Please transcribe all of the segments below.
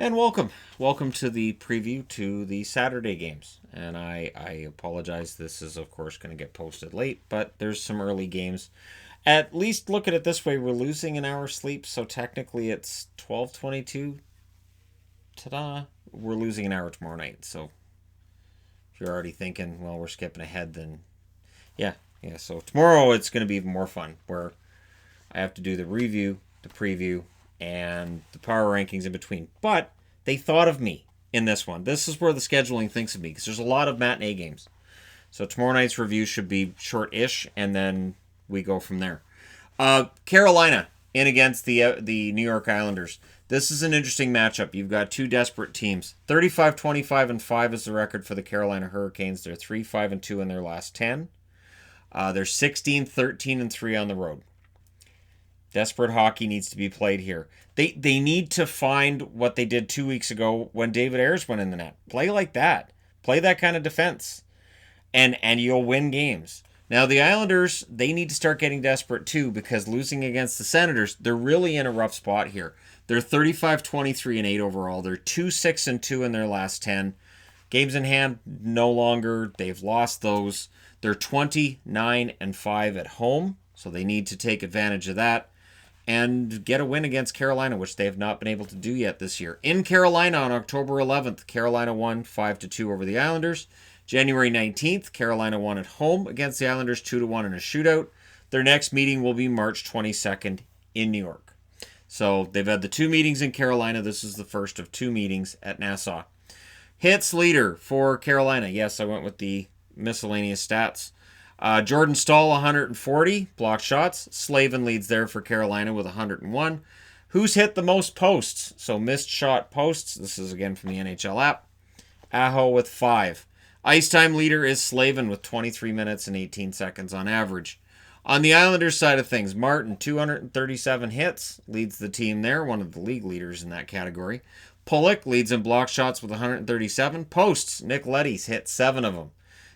And welcome to the preview to the Saturday games. And I apologize. This is, of course, going to get posted late, but there's some early games. At least look at it this way: we're losing an hour's sleep, so technically it's 12:22. Ta-da! We're losing an hour tomorrow night. So if you're already thinking, well, we're skipping ahead, then yeah. So tomorrow it's going to be even more fun, where I have to do the review, the preview, and the power rankings in between. But they thought of me in this one. This is where the scheduling thinks of me, because there's a lot of matinee games. So tomorrow night's review should be short-ish, and then we go from there. Carolina in against the New York Islanders. This is an interesting matchup. You've got two desperate teams. 35-25-5 is the record for the Carolina Hurricanes. They're 3-5-2 in their last 10. They're 16-13-3 on the road. Desperate hockey needs to be played here. They need to find what they did 2 weeks ago when David Ayres went in the net. Play like that. Play that kind of defense. And you'll win games. Now the Islanders, they need to start getting desperate too, because losing against the Senators, they're really in a rough spot here. They're 35-23-8 overall. They're 2-6-2 in their last 10. Games in hand no longer. They've lost those. They're 29-5 at home, so they need to take advantage of that and get a win against Carolina, which they have not been able to do yet this year. In Carolina on October 11th, Carolina won 5-2 over the Islanders. January 19th, Carolina won at home against the Islanders 2-1 in a shootout. Their next meeting will be March 22nd in New York. So they've had the two meetings in Carolina. This is the first of two meetings at Nassau. Hits leader for Carolina. Yes, I went with the miscellaneous stats. Jordan Staal, 140 blocked shots. Slavin leads there for Carolina with 101. Who's hit the most posts? So missed shot posts. This is again from the NHL app. Aho with 5. Ice time leader is Slavin with 23 minutes and 18 seconds on average. On the Islanders side of things, Martin, 237 hits, leads the team there, one of the league leaders in that category. Pulock leads in block shots with 137. Posts, Nick Leddy's hit 7 of them.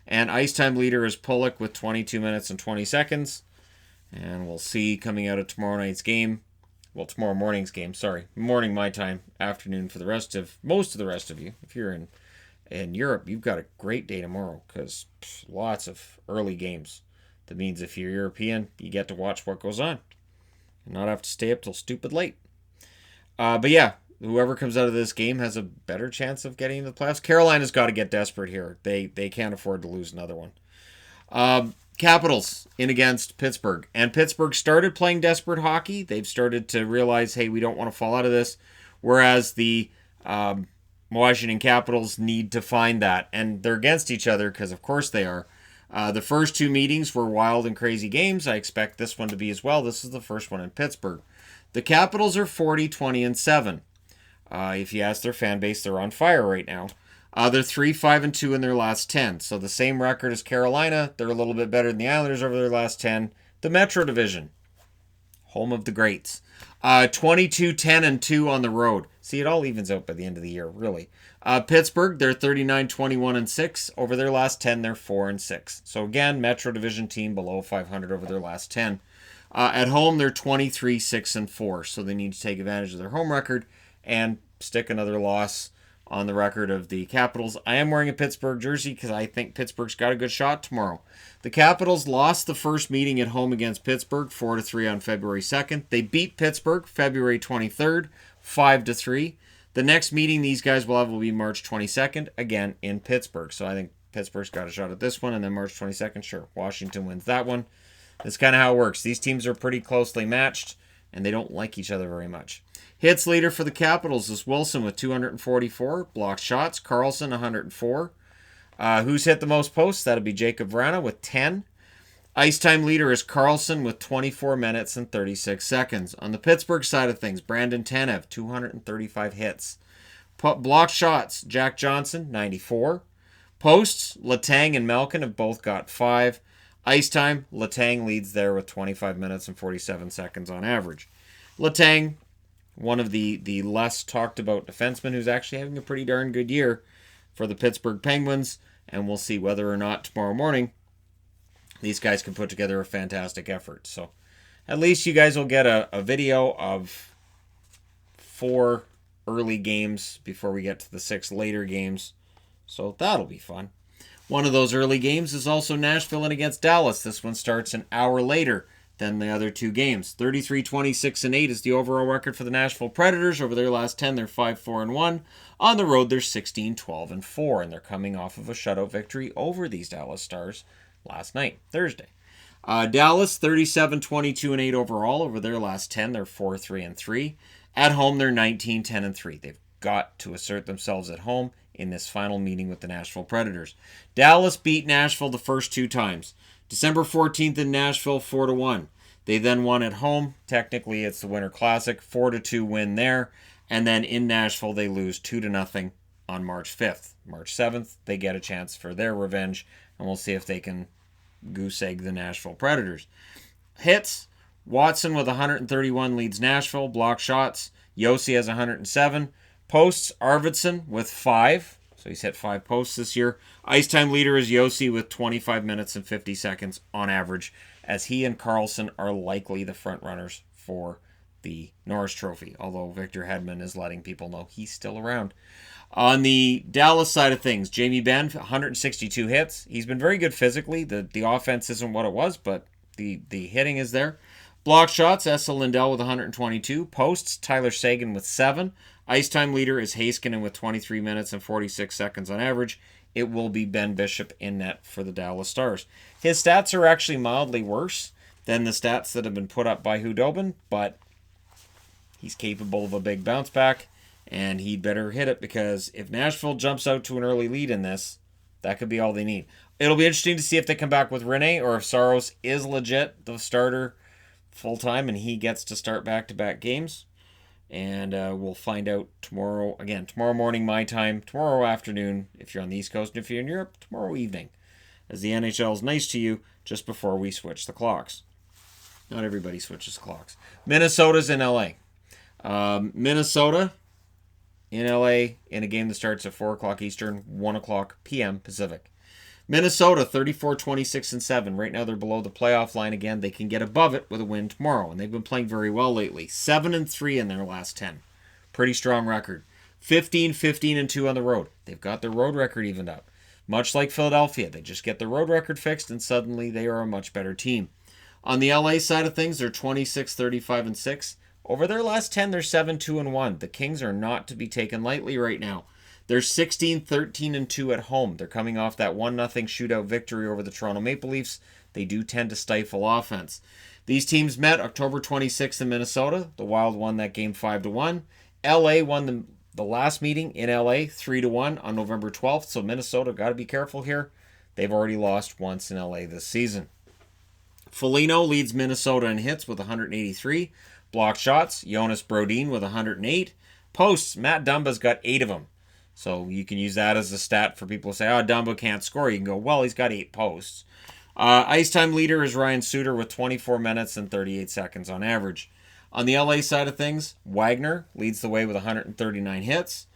And ice time leader is Pulock with 22 minutes and 20 seconds. And we'll see coming out of tomorrow night's game. Well, tomorrow morning's game, sorry. Morning my time, afternoon for most of the rest of you. If you're in Europe, you've got a great day tomorrow, because lots of early games. That means if you're European, you get to watch what goes on and not have to stay up till stupid late. But yeah, whoever comes out of this game has a better chance of getting into the playoffs. Carolina's got to get desperate here. They can't afford to lose another one. Capitals in against Pittsburgh. And Pittsburgh started playing desperate hockey. They've started to realize, hey, we don't want to fall out of this. Whereas the Washington Capitals need to find that. And they're against each other, because of course they are. The first two meetings were wild and crazy games. I expect this one to be as well. This is the first one in Pittsburgh. The Capitals are 40-20-7. If you ask their fan base, they're on fire right now. They're 3-5-2 in their last 10. So the same record as Carolina. They're a little bit better than the Islanders over their last 10. The Metro Division, home of the greats. 22-10-2 on the road. See, it all evens out by the end of the year, really. Pittsburgh, they're 39-21-6. Over their last 10, they're 4-6. So again, Metro Division team below 500 over their last 10. At home, they're 23-6-4. So they need to take advantage of their home record and stick another loss on the record of the Capitals. I am wearing a Pittsburgh jersey because I think Pittsburgh's got a good shot tomorrow. The Capitals lost the first meeting at home against Pittsburgh 4-3 on February 2nd. They beat Pittsburgh February 23rd 5-3. The next meeting these guys will have will be March 22nd, again in Pittsburgh. So I think Pittsburgh's got a shot at this one, and then March 22nd, sure, Washington wins that one. That's kind of how it works. These teams are pretty closely matched, and they don't like each other very much. Hits leader for the Capitals is Wilson with 244. Blocked shots, Carlson 104. Who's hit the most posts? That'll be Jacob Vrana with 10. Ice time leader is Carlson with 24 minutes and 36 seconds. On the Pittsburgh side of things, Brandon Tanev, 235 hits. Blocked shots, Jack Johnson, 94. Posts, Letang and Malkin have both got 5. Ice time, Letang leads there with 25 minutes and 47 seconds on average. Letang, one of the less talked about defensemen, who's actually having a pretty darn good year for the Pittsburgh Penguins, and we'll see whether or not tomorrow morning these guys can put together a fantastic effort. So at least you guys will get a video of 4 early games before we get to the 6 later games. So that'll be fun. One of those early games is also Nashville and against Dallas. This one starts an hour later than the other 2 games. 33-26-8 is the overall record for the Nashville Predators. Over their last 10, they're 5-4-1. On the road, they're 16-12-4, and they're coming off of a shutout victory over these Dallas Stars last night, Thursday. Dallas, 37-22-8 overall. Over their last 10, they're 4-3-3. At home, they're 19-10-3. They've got to assert themselves at home in this final meeting with the Nashville Predators. Dallas beat Nashville the first 2 times. December 14th in Nashville, 4-1. They then won at home. Technically, it's the Winter Classic. 4-2 win there. And then in Nashville, they lose 2-0 on March 5th. March 7th, they get a chance for their revenge. And we'll see if they can goose egg the Nashville Predators. Hits. Watson with 131 leads Nashville. Block shots. Yossi has 107. Posts. Arvidsson with 5. So he's hit 5 posts this year. Ice time leader is Yossi with 25 minutes and 50 seconds on average, as he and Karlsson are likely the front runners for the Norris Trophy, although Victor Hedman is letting people know he's still around. On the Dallas side of things, Jamie Benn, 162 hits. He's been very good physically. The offense isn't what it was, but the hitting is there. Block shots, Esa Lindell with 122. Posts, Tyler Seguin with 7. Ice time leader is Heiskanen with 23 minutes and 46 seconds on average. It will be Ben Bishop in net for the Dallas Stars. His stats are actually mildly worse than the stats that have been put up by Hudobin, but he's capable of a big bounce back, and he'd better hit it, because if Nashville jumps out to an early lead in this, that could be all they need. It'll be interesting to see if they come back with Rene, or if Saros is legit the starter full-time and he gets to start back-to-back games. And we'll find out tomorrow. Again, tomorrow morning my time, tomorrow afternoon if you're on the East Coast, and if you're in Europe, tomorrow evening, as the NHL is nice to you just before we switch the clocks. Not everybody switches clocks. Minnesota's in LA. Minnesota in LA in a game that starts at 4 o'clock Eastern, 1 o'clock p.m. Pacific. Minnesota, 34-26-7. Right now they're below the playoff line again. They can get above it with a win tomorrow, and they've been playing very well lately. 7-3 in their last 10. Pretty strong record. 15-15-2 on the road. They've got their road record evened out. Much like Philadelphia, they just get the road record fixed, and suddenly they are a much better team. On the LA side of things, they're 26-35-6. Over their last 10, they're 7-2-1. The Kings are not to be taken lightly right now. They're 16-13-2 at home. They're coming off that 1-0 shootout victory over the Toronto Maple Leafs. They do tend to stifle offense. These teams met October 26th in Minnesota. The Wild won that game 5-1. LA won the last meeting in LA 3-1 on November 12th. So Minnesota got to be careful here. They've already lost once in LA this season. Foligno leads Minnesota in hits with 183. Block shots, Jonas Brodin with 108. Posts, Matt Dumba's got 8 of them. So you can use that as a stat for people to say, oh, Dumba can't score. You can go, well, he's got 8 posts. Ice time leader is Ryan Suter with 24 minutes and 38 seconds on average. On the LA side of things, Wagner leads the way with 139 hits.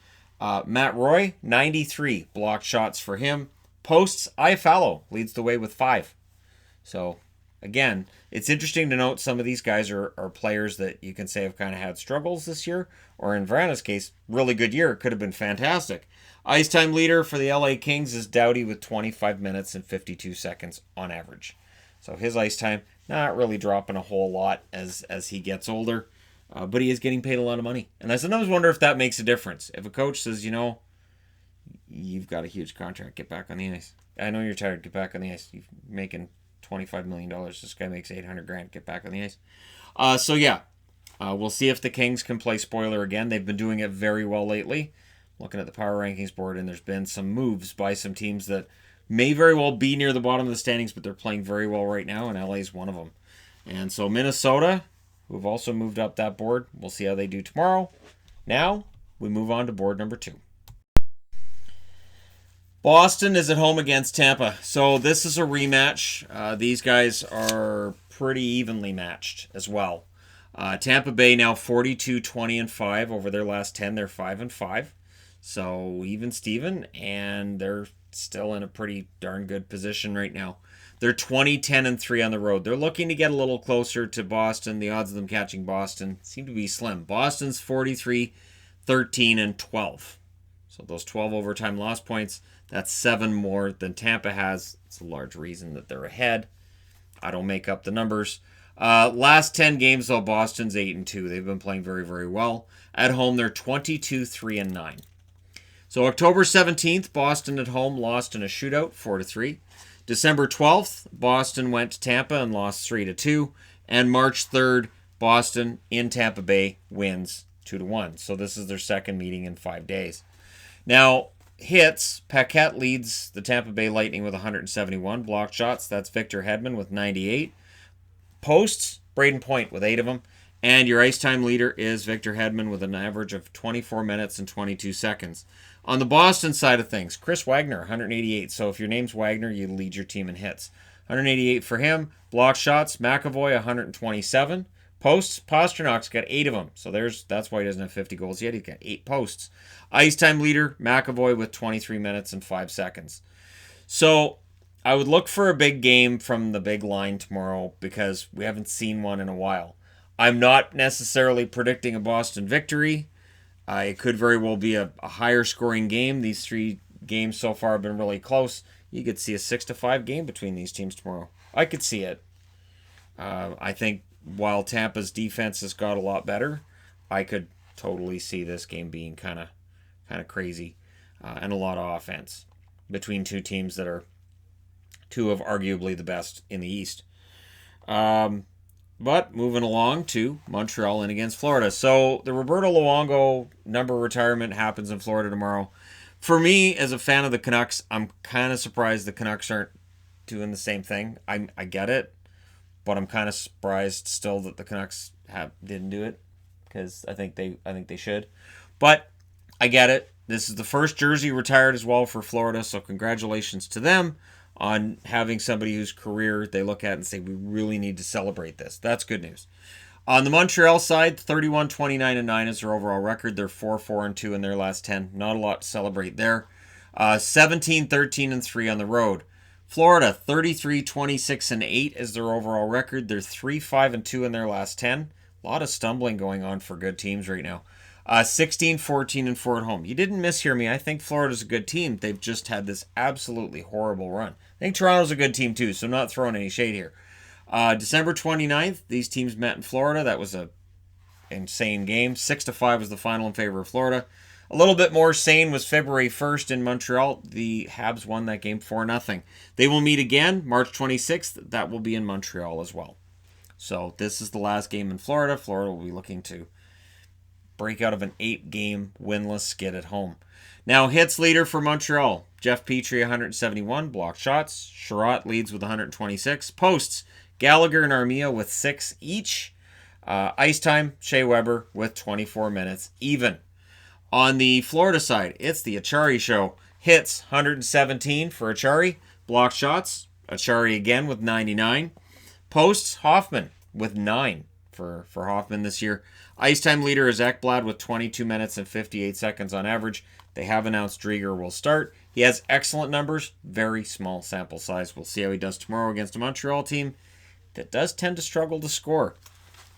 Matt Roy, 93 blocked shots for him. Posts, Iafallo leads the way with 5. So, again, it's interesting to note some of these guys are players that you can say have kind of had struggles this year, or in Vrana's case, really good year. It could have been fantastic. Ice time leader for the LA Kings is Doughty with 25 minutes and 52 seconds on average. So his ice time, not really dropping a whole lot as he gets older, but he is getting paid a lot of money. And I sometimes wonder if that makes a difference. If a coach says, you've got a huge contract, get back on the ice. I know you're tired, get back on the ice. You're making $25 million. This guy makes $800,000, get back on the ice. We'll see if the Kings can play spoiler again. They've been doing it very well lately. Looking at the power rankings board, and there's been some moves by some teams that may very well be near the bottom of the standings, but they're playing very well right now, and LA's one of them. And so Minnesota, who've also moved up that board, we'll see how they do tomorrow. Now, we move on to board number 2. Boston is at home against Tampa. So this is a rematch. These guys are pretty evenly matched as well. Tampa Bay now 42-20-5 over their last 10. They're 5-5. So even Steven, and they're still in a pretty darn good position right now. They're 20-10-3 on the road. They're looking to get a little closer to Boston. The odds of them catching Boston seem to be slim. Boston's 43, 13 and 12. So those 12 overtime loss points, that's 7 more than Tampa has. It's a large reason that they're ahead. I don't make up the numbers. Last 10 games, though, Boston's 8 and 2. They've been playing very, very well. At home, they're 22, 3 and 9. So October 17th, Boston at home lost in a shootout, 4-3. December 12th, Boston went to Tampa and lost 3-2. And March 3rd, Boston in Tampa Bay wins 2-1. So this is their second meeting in 5 days. Now, hits, Paquette leads the Tampa Bay Lightning with 171. Blocked shots, that's Victor Hedman with 98. Posts, Braden Point with 8 of them. And your ice time leader is Victor Hedman with an average of 24 minutes and 22 seconds. On the Boston side of things, Chris Wagner, 188. So if your name's Wagner, you lead your team in hits. 188 for him. Block shots, McAvoy, 127. Posts, Pasternak's got 8 of them. So that's why he doesn't have 50 goals yet. He's got 8 posts. Ice time leader, McAvoy with 23 minutes and 5 seconds. So I would look for a big game from the big line tomorrow because we haven't seen one in a while. I'm not necessarily predicting a Boston victory. It could very well be a higher scoring game. These 3 games so far have been really close. You could see a 6-5 game between these teams tomorrow. I could see it. I think while Tampa's defense has got a lot better, I could totally see this game being kind of crazy and a lot of offense between 2 teams that are 2 of arguably the best in the East. But moving along to Montreal in against Florida. So the Roberto Luongo number retirement happens in Florida tomorrow. For me, as a fan of the Canucks, I'm kind of surprised the Canucks aren't doing the same thing. I get it, but I'm kind of surprised still that the Canucks didn't do it because I think they should. But I get it. This is the first jersey retired as well for Florida, so congratulations to them on having somebody whose career they look at and say, we really need to celebrate this. That's good news. On the Montreal side, 31, 29, and 9 is their overall record. They're 4, 4, and 2 in their last 10. Not a lot to celebrate there. 17, 13, and 3 on the road. Florida, 33, 26, and 8 is their overall record. They're 3, 5, and 2 in their last 10. A lot of stumbling going on for good teams right now. 16, 14, and 4 at home. You didn't mishear me. I think Florida's a good team. They've just had this absolutely horrible run. I think Toronto's a good team too, so I'm not throwing any shade here. December 29th, these teams met in Florida. That was a insane game. 6-5 was the final in favor of Florida. A little bit more sane was February 1st in Montreal. The Habs won that game 4-0. They will meet again March 26th. That will be in Montreal as well. So this is the last game in Florida. Florida will be looking to break out of an 8-game winless skid at home. Now, hits leader for Montreal. Jeff Petrie, 171. Blocked shots. Sherratt leads with 126. Posts. Gallagher and Armia with 6 each. Ice time. Shea Weber with 24 minutes even. On the Florida side, it's the Achari show. Hits, 117 for Achari. Blocked shots. Achari again with 99. Posts. Hoffman with 9 for Hoffman this year. Ice time leader is Ekblad with 22 minutes and 58 seconds on average. They have announced Drieger will start. He has excellent numbers, very small sample size. We'll see how he does tomorrow against a Montreal team that does tend to struggle to score.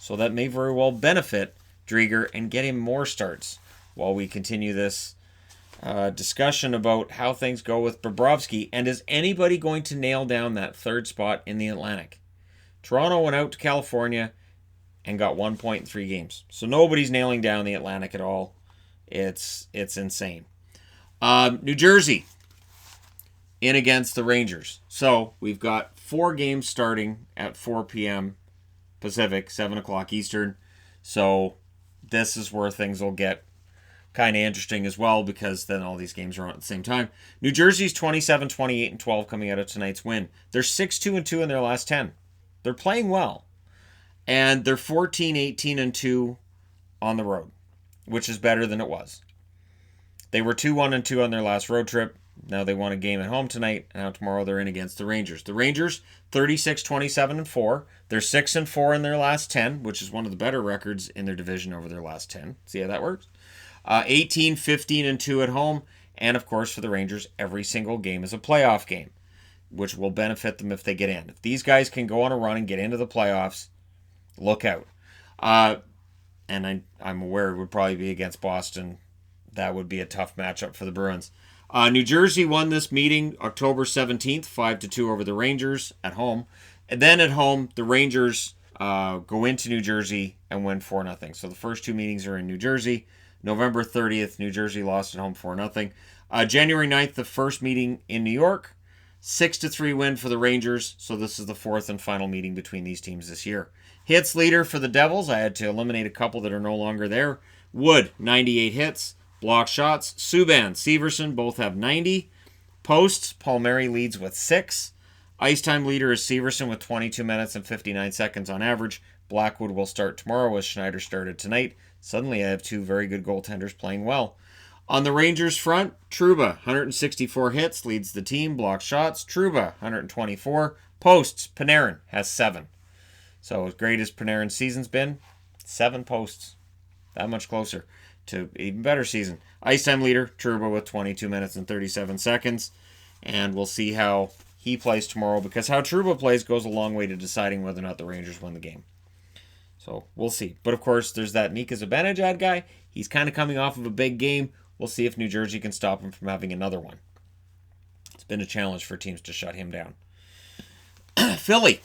So that may very well benefit Drieger and get him more starts while we continue this discussion about how things go with Bobrovsky. And is anybody going to nail down that 3rd spot in the Atlantic? Toronto went out to California and got 1 point in 3 games. So nobody's nailing down the Atlantic at all. It's insane. New Jersey in against the Rangers. So we've got 4 games starting at 4 p.m. Pacific, 7 o'clock Eastern. So this is where things will get kind of interesting as well because then all these games are on at the same time. New Jersey's 27, 28, and 12 coming out of tonight's win. They're 6-2 and 2 in their last 10. They're playing well. And they're 14, 18, and 2 on the road, which is better than it was. They were 2-1 and 2 on their last road trip. Now they won a game at home tonight. And now tomorrow they're in against the Rangers. The Rangers, 36, 27, and 4. They're 6 and 4 in their last 10, which is one of the better records in their division over their last 10. See how that works? 18, 15, and 2 at home. And of course, for the Rangers, every single game is a playoff game, which will benefit them if they get in. If these guys can go on a run and get into the playoffs, look out. and I'm aware it would probably be against Boston. That would be a tough matchup for the Bruins. New Jersey won this meeting October 17th, 5-2 over the Rangers at home. And then at home, the Rangers go into New Jersey and win 4-0. So the first two meetings are in New Jersey. November 30th, New Jersey lost at home 4-0. January 9th, the first meeting in New York. 6-3 win for the Rangers. So this is the fourth and final meeting between these teams this year. Hits leader for the Devils. I had to eliminate a couple that are no longer there. Wood, 98 hits. Block shots, Subban, Severson both have 90. Posts, Palmieri leads with 6. Ice time leader is Severson with 22 minutes and 59 seconds on average. Blackwood will start tomorrow as Schneider started tonight. Suddenly I have two very good goaltenders playing well. On the Rangers front, Trouba, 164 hits, leads the team. Block shots, Trouba, 124. Posts, Panarin has 7. So as great as Panarin's season's been, 7 posts. That much closer to even better season. Ice time leader, Trouba with 22 minutes and 37 seconds. And we'll see how he plays tomorrow, because how Trouba plays goes a long way to deciding whether or not the Rangers win the game. So we'll see. But of course, there's that Mika Zibanejad guy. He's kind of coming off of a big game. We'll see if New Jersey can stop him from having another one. It's been a challenge for teams to shut him down. Philly.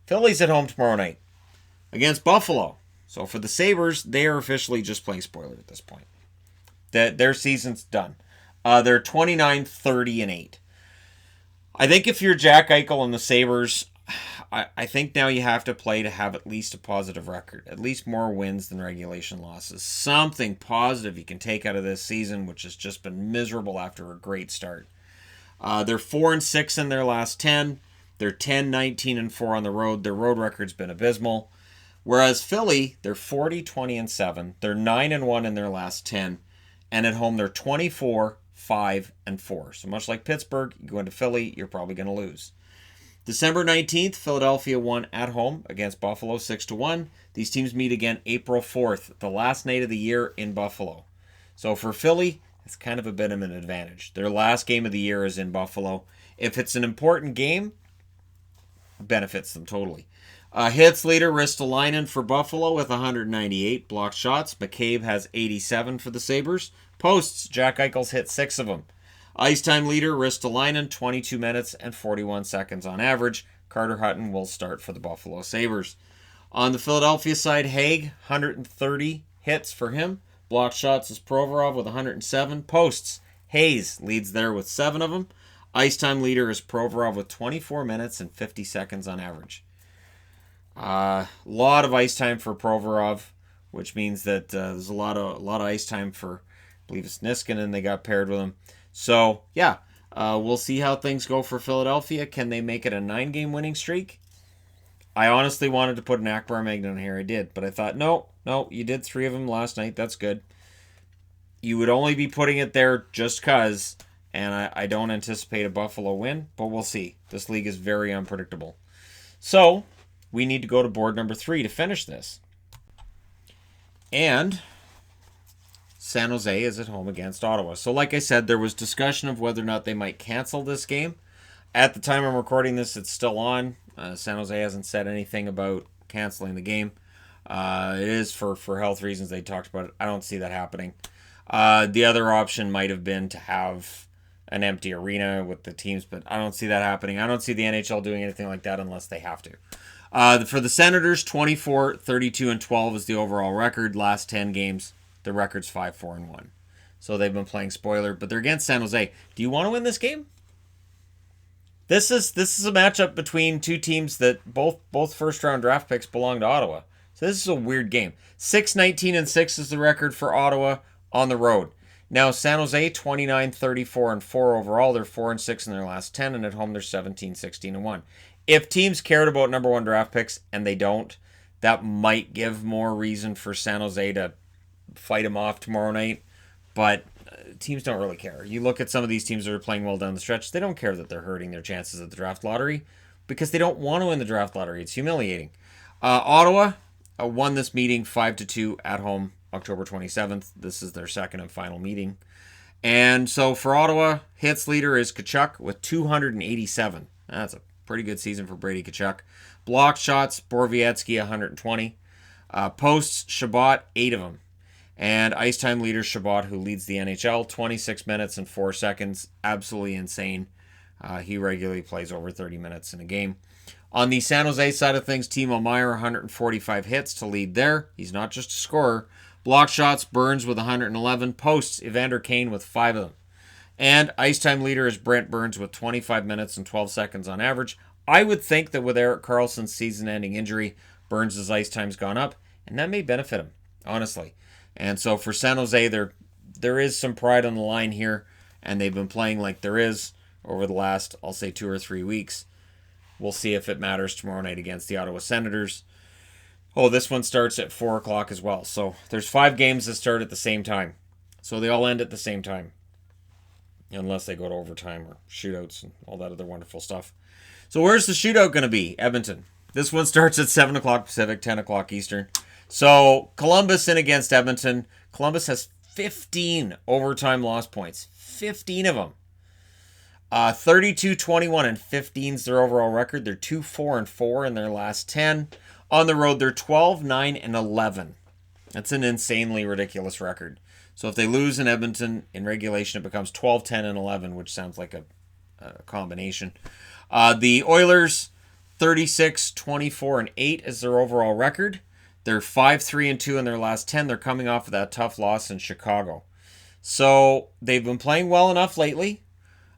Philly's at home tomorrow night against Buffalo. So for the Sabres, they are officially just playing spoiler at this point. Their season's done. They're 29-30-8. I think if you're Jack Eichel and the Sabres, I think now you have to play to have at least a positive record. At least more wins than regulation losses. Something positive you can take out of this season, which has just been miserable after a great start. They're 4-6 in their last 10. They're 10-19-4 on the road. Their road record's been abysmal. Whereas Philly, they're 40-20-7. They're 9-1 in their last 10. And at home, they're 24-5-4. So much like Pittsburgh, you go into Philly, you're probably going to lose. December 19th, Philadelphia won at home against Buffalo 6-1. These teams meet again April 4th, the last night of the year in Buffalo. So for Philly, it's kind of a bit of an advantage. Their last game of the year is in Buffalo. If it's an important game, it benefits them totally. Hits leader, Ristolainen for Buffalo with 198. Block shots, McCabe has 87 for the Sabres. Posts, Jack Eichel's hit 6 of them. Ice time leader, Ristolainen, 22 minutes and 41 seconds on average. Carter Hutton will start for the Buffalo Sabres. On the Philadelphia side, Haig, 130 hits for him. Block shots is Provorov with 107. Posts, Hayes leads there with 7 of them. Ice time leader is Provorov with 24 minutes and 50 seconds on average. Lot of ice time for Provorov, which means that there's a lot of ice time for, I believe it's Niskanen. They got paired with him. So yeah, we'll see how things go for Philadelphia. Can they make it a 9-game winning streak? I honestly wanted to put an Akbar Magnet on here. I did, but I thought no, you did 3 of them last night. That's good. You would only be putting it there just cause, and I don't anticipate a Buffalo win, but we'll see. This league is very unpredictable. So we need to go to board number 3 to finish this. And San Jose is at home against Ottawa. So like I said, there was discussion of whether or not they might cancel this game. At the time I'm recording this, it's still on. San Jose hasn't said anything about canceling the game. It is for health reasons. They talked about it. I don't see that happening. The other option might have been to have an empty arena with the teams, but I don't see that happening. I don't see the NHL doing anything like that unless they have to. For the Senators, 24, 32, and 12 is the overall record. Last 10 games, the record's 5-4-1. So they've been playing spoiler, but they're against San Jose. Do you want to win this game? This is a matchup between two teams that both first-round draft picks belong to Ottawa. So this is a weird game. 6-19-6 is the record for Ottawa on the road. Now, San Jose, 29, 34, and 4 overall. They're 4-6 in their last 10, and at home they're 17, 16, and 1. If teams cared about number 1 draft picks, and they don't, that might give more reason for San Jose to fight them off tomorrow night. But teams don't really care. You look at some of these teams that are playing well down the stretch, they don't care that they're hurting their chances at the draft lottery because they don't want to win the draft lottery. It's humiliating. Ottawa won this meeting 5-2 at home October 27th. This is their second and final meeting. And so for Ottawa, hits leader is Tkachuk with 287. That's a pretty good season for Brady Tkachuk. Block shots, Borowiecki 120. Posts, Shabbat, 8 of them. And ice time leader Shabbat, who leads the NHL, 26 minutes and 4 seconds. Absolutely insane. He regularly plays over 30 minutes in a game. On the San Jose side of things, Timo Meier, 145 hits to lead there. He's not just a scorer. Block shots, Burns with 111. Posts, Evander Kane with 5 of them. And ice time leader is Brent Burns with 25 minutes and 12 seconds on average. I would think that with Erik Karlsson's season-ending injury, Burns' ice time's gone up, and that may benefit him, honestly. And so for San Jose, there is some pride on the line here, and they've been playing like there is over the last, I'll say, 2 or 3 weeks. We'll see if it matters tomorrow night against the Ottawa Senators. Oh, this one starts at 4 o'clock as well. So there's 5 games that start at the same time. So they all end at the same time. Unless they go to overtime or shootouts and all that other wonderful stuff. So where's the shootout going to be? Edmonton. This one starts at 7 o'clock Pacific, 10 o'clock Eastern. So Columbus in against Edmonton. Columbus has 15 overtime loss points. 15 of them. 32-21 and 15's their overall record. They're 2-4-4 in their last 10. On the road, they're 12-9 and 11. That's an insanely ridiculous record. So if they lose in Edmonton in regulation, it becomes 12-10 and 11, which sounds like a combination. The Oilers, 36-24 and 8 is their overall record. They're 5-3-2 in their last 10. They're coming off of that tough loss in Chicago. So they've been playing well enough lately.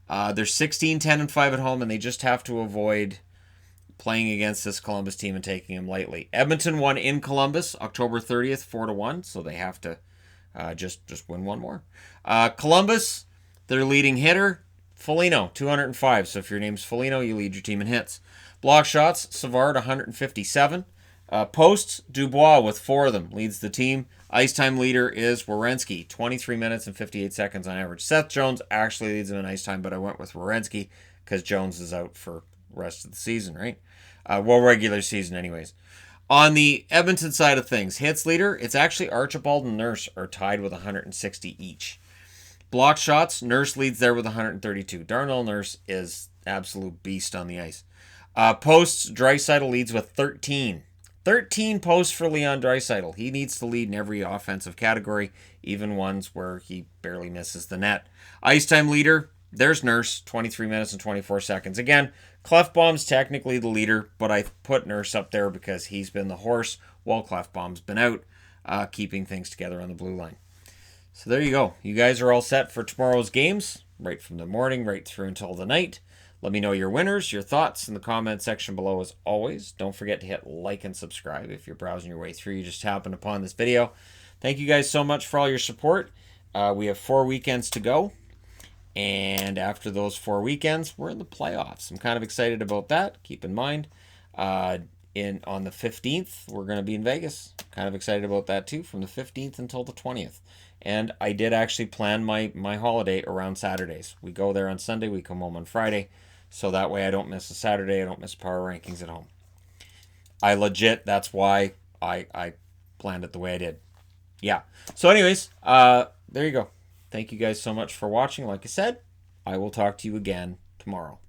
They're 16-10 and 5 at home, and they just have to avoid playing against this Columbus team and taking them lightly. Edmonton won in Columbus October 30th, 4-1, so they have to just win one more. Columbus, their leading hitter, Foligno, 205. So if your name's Foligno, you lead your team in hits. Block shots, Savard, 157. Posts, Dubois with 4 of them, leads the team. Ice time leader is Werenski, 23 minutes and 58 seconds on average. Seth Jones actually leads him in ice time, but I went with Werenski because Jones is out for the rest of the season, right? Regular season anyways. On the Edmonton side of things, hits leader, it's actually Archibald and Nurse are tied with 160 each. Block shots, Nurse leads there with 132. Darnell Nurse is absolute beast on the ice. Posts, Draisaitl leads with 13. 13 posts for Leon Draisaitl. He needs to lead in every offensive category, even ones where he barely misses the net. Ice time leader, there's Nurse, 23 minutes and 24 seconds. Again, Klefbom's technically the leader, but I put Nurse up there because he's been the horse while Klefbom's been out, keeping things together on the blue line. So there you go. You guys are all set for tomorrow's games, right from the morning, right through until the night. Let me know your winners, your thoughts in the comment section below as always. Don't forget to hit like and subscribe if you're browsing your way through. You just happened upon this video. Thank you guys so much for all your support. We have 4 weekends to go. And after those 4 weekends, we're in the playoffs. I'm kind of excited about that. Keep in mind, on the 15th, we're going to be in Vegas. Kind of excited about that too, from the 15th until the 20th. And I did actually plan my holiday around Saturdays. We go there on Sunday, we come home on Friday. So that way I don't miss a Saturday, I don't miss power rankings at home. That's why I planned it the way I did. Yeah. So anyways, there you go. Thank you guys so much for watching. Like I said, I will talk to you again tomorrow.